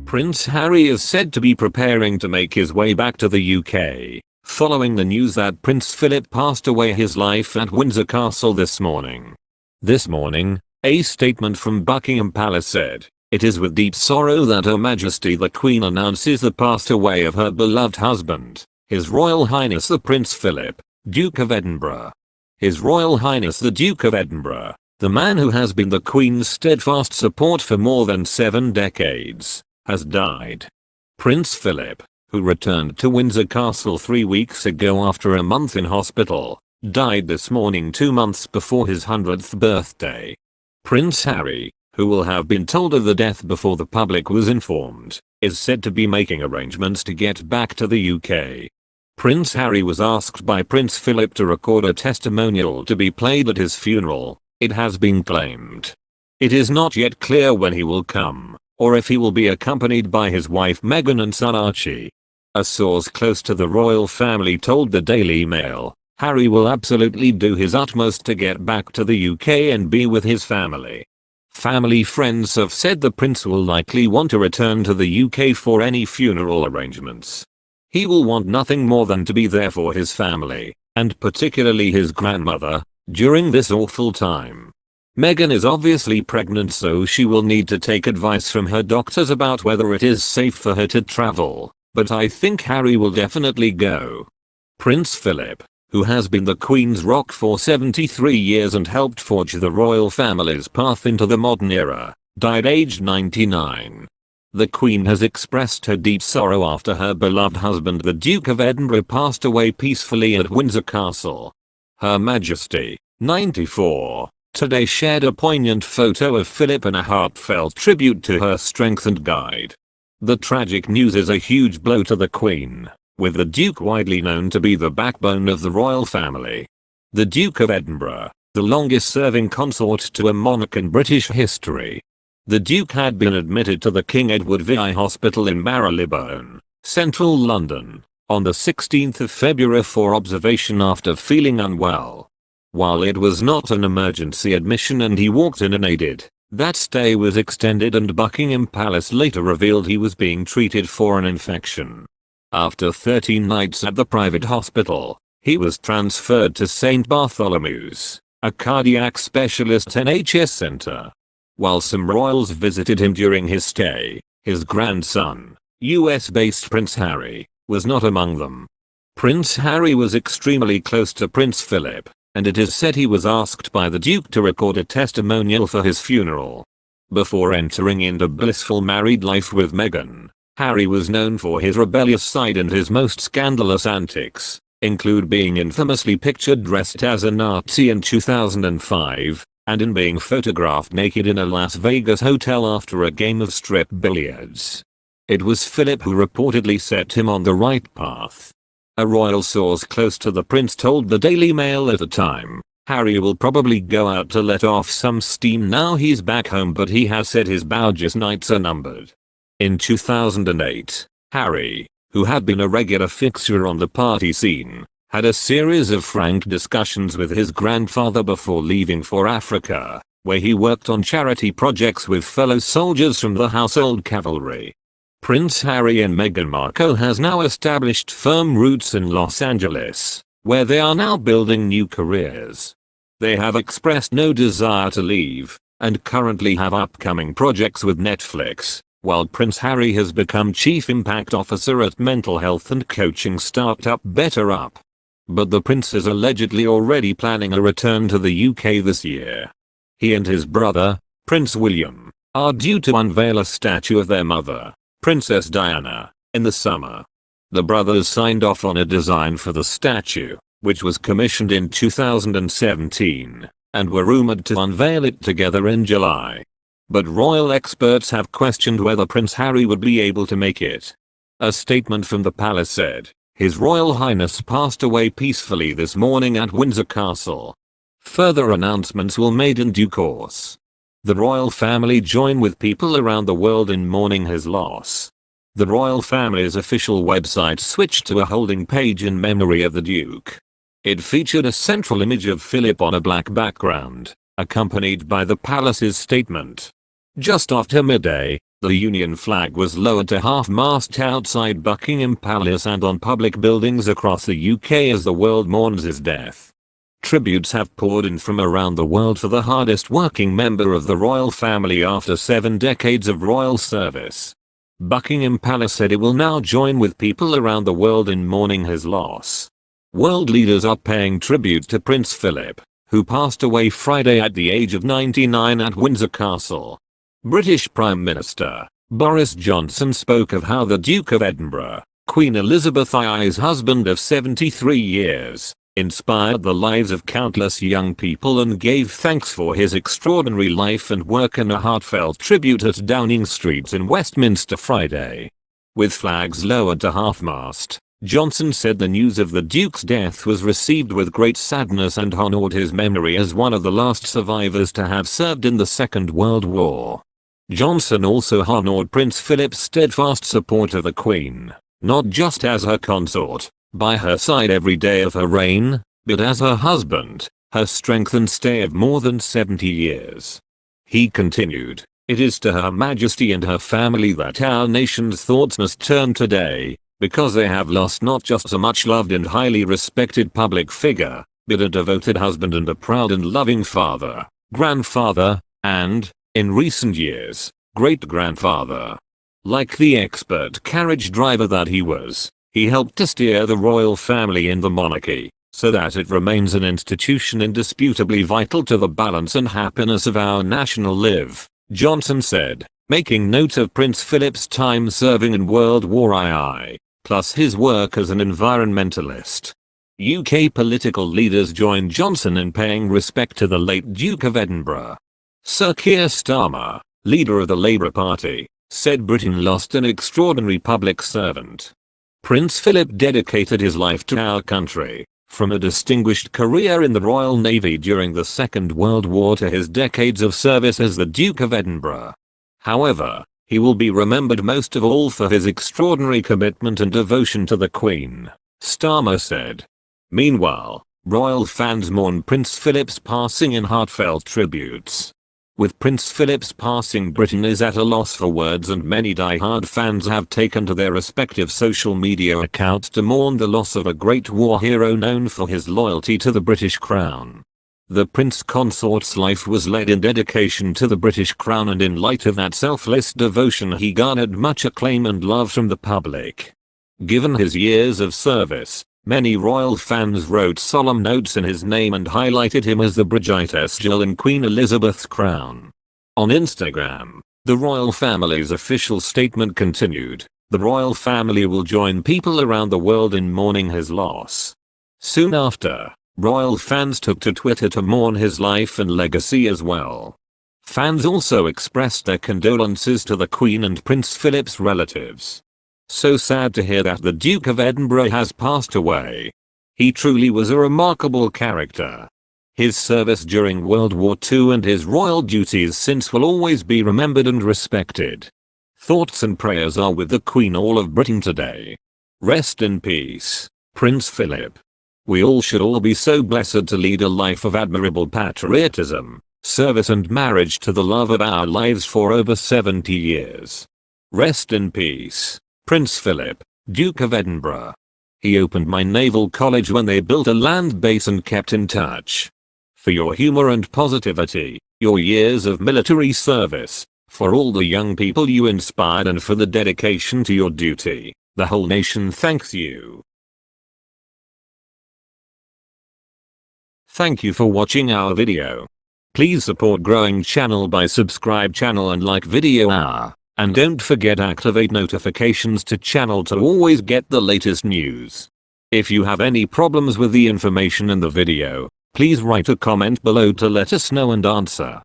Prince Harry is said to be preparing to make his way back to the UK, following the news that Prince Philip passed away his life at Windsor Castle this morning. This morning, a statement from Buckingham Palace said, "It is with deep sorrow that Her Majesty the Queen announces the passed away of her beloved husband, His Royal Highness the Prince Philip, Duke of Edinburgh. His Royal Highness the Duke of Edinburgh, the man who has been the Queen's steadfast support for more than 7 decades, has died." Prince Philip, who returned to Windsor Castle 3 weeks ago after a month in hospital, died this morning 2 months before his 100th birthday. Prince Harry, who will have been told of the death before the public was informed, is said to be making arrangements to get back to the UK. Prince Harry was asked by Prince Philip to record a testimonial to be played at his funeral, it has been claimed. It is not yet clear when he will come, or if he will be accompanied by his wife Meghan and son Archie. A source close to the royal family told the Daily Mail, Harry will absolutely do his utmost to get back to the UK and be with his family. Family friends have said the prince will likely want to return to the UK for any funeral arrangements. He will want nothing more than to be there for his family, and particularly his grandmother, during this awful time. Meghan is obviously pregnant, so she will need to take advice from her doctors about whether it is safe for her to travel, but I think Harry will definitely go. Prince Philip, who has been the Queen's rock for 73 years and helped forge the royal family's path into the modern era, died aged 99. The Queen has expressed her deep sorrow after her beloved husband the Duke of Edinburgh passed away peacefully at Windsor Castle. Her Majesty, 94, today shared a poignant photo of Philip and a heartfelt tribute to her strength and guide. The tragic news is a huge blow to the Queen, with the Duke widely known to be the backbone of the royal family. The Duke of Edinburgh, the longest serving consort to a monarch in British history. The Duke had been admitted to the King Edward VI Hospital in Marylebone, central London, on the 16th of February for observation after feeling unwell. While it was not an emergency admission and he walked in unaided, that stay was extended and Buckingham Palace later revealed he was being treated for an infection. After 13 nights at the private hospital, he was transferred to St. Bartholomew's, a cardiac specialist NHS centre. While some royals visited him during his stay, his grandson, US-based Prince Harry, was not among them. Prince Harry was extremely close to Prince Philip, and it is said he was asked by the Duke to record a testimonial for his funeral. Before entering into blissful married life with Meghan, Harry was known for his rebellious side, and his most scandalous antics include being infamously pictured dressed as a Nazi in 2005, and in being photographed naked in a Las Vegas hotel after a game of strip billiards. It was Philip who reportedly set him on the right path. A royal source close to the prince told the Daily Mail at the time, Harry will probably go out to let off some steam now he's back home, but he has said his bourgeois nights are numbered. In 2008, Harry, who had been a regular fixture on the party scene, had a series of frank discussions with his grandfather before leaving for Africa, where he worked on charity projects with fellow soldiers from the Household Cavalry. Prince Harry and Meghan Markle has now established firm roots in Los Angeles, where they are now building new careers. They have expressed no desire to leave, and currently have upcoming projects with Netflix, while Prince Harry has become Chief Impact Officer at mental health and coaching startup BetterUp. But the prince is allegedly already planning a return to the UK this year. He and his brother, Prince William, are due to unveil a statue of their mother, Princess Diana, in the summer. The brothers signed off on a design for the statue, which was commissioned in 2017, and were rumored to unveil it together in July. But royal experts have questioned whether Prince Harry would be able to make it. A statement from the palace said, His Royal Highness passed away peacefully this morning at Windsor Castle. Further announcements will be made in due course. The royal family join with people around the world in mourning his loss. The royal family's official website switched to a holding page in memory of the Duke. It featured a central image of Philip on a black background, accompanied by the palace's statement. Just after midday, The Union flag was lowered to half-mast outside Buckingham Palace and on public buildings across the UK as the world mourns his death. Tributes have poured in from around the world for the hardest working member of the royal family after 7 decades of royal service. Buckingham Palace said it will now join with people around the world in mourning his loss. World leaders are paying tribute to Prince Philip, who passed away Friday at the age of 99 at Windsor Castle. British Prime Minister Boris Johnson spoke of how the Duke of Edinburgh, Queen Elizabeth II's husband of 73 years, inspired the lives of countless young people and gave thanks for his extraordinary life and work in a heartfelt tribute at Downing Street in Westminster Friday. With flags lowered to half-mast, Johnson said the news of the Duke's death was received with great sadness and honored his memory as one of the last survivors to have served in the Second World War. Johnson also honored Prince Philip's steadfast support of the Queen, not just as her consort, by her side every day of her reign, but as her husband, her strength and stay of more than 70 years. He continued, "It is to Her Majesty and her family that our nation's thoughts must turn today, because they have lost not just a much-loved and highly respected public figure, but a devoted husband and a proud and loving father, grandfather, and, in recent years, great-grandfather. Like the expert carriage driver that he was, he helped to steer the royal family in the monarchy, so that it remains an institution indisputably vital to the balance and happiness of our national life," Johnson said, making note of Prince Philip's time serving in World War II, plus his work as an environmentalist. UK political leaders joined Johnson in paying respect to the late Duke of Edinburgh. Sir Keir Starmer, leader of the Labour Party, said Britain lost an extraordinary public servant. Prince Philip dedicated his life to our country, from a distinguished career in the Royal Navy during the Second World War to his decades of service as the Duke of Edinburgh. However, he will be remembered most of all for his extraordinary commitment and devotion to the Queen, Starmer said. Meanwhile, royal fans mourn Prince Philip's passing in heartfelt tributes. With Prince Philip's passing, Britain is at a loss for words, and many die-hard fans have taken to their respective social media accounts to mourn the loss of a great war hero known for his loyalty to the British Crown. The Prince Consort's life was led in dedication to the British Crown, and in light of that selfless devotion he garnered much acclaim and love from the public. Given his years of service, many royal fans wrote solemn notes in his name and highlighted him as the Brightest jewel in Queen Elizabeth's crown. On Instagram, the royal family's official statement continued, "The royal family will join people around the world in mourning his loss." Soon after, royal fans took to Twitter to mourn his life and legacy as well. Fans also expressed their condolences to the Queen and Prince Philip's relatives. "So sad to hear that the Duke of Edinburgh has passed away. He truly was a remarkable character. His service during World War II and his royal duties since will always be remembered and respected. Thoughts and prayers are with the Queen, all of Britain today. Rest in peace, Prince Philip. We all should be so blessed to lead a life of admirable patriotism, service and marriage to the love of our lives for over 70 years. Rest in peace, Prince Philip, Duke of Edinburgh. He opened my naval college when they built a land base and kept in touch. For your humor and positivity, your years of military service, for all the young people you inspired, and for the dedication to your duty, the whole nation thanks you." Thank you for watching our video. Please support growing channel by subscribe channel and like video hour. And don't forget activate notifications to channel to always get the latest news. If you have any problems with the information in the video, please write a comment below to let us know and answer.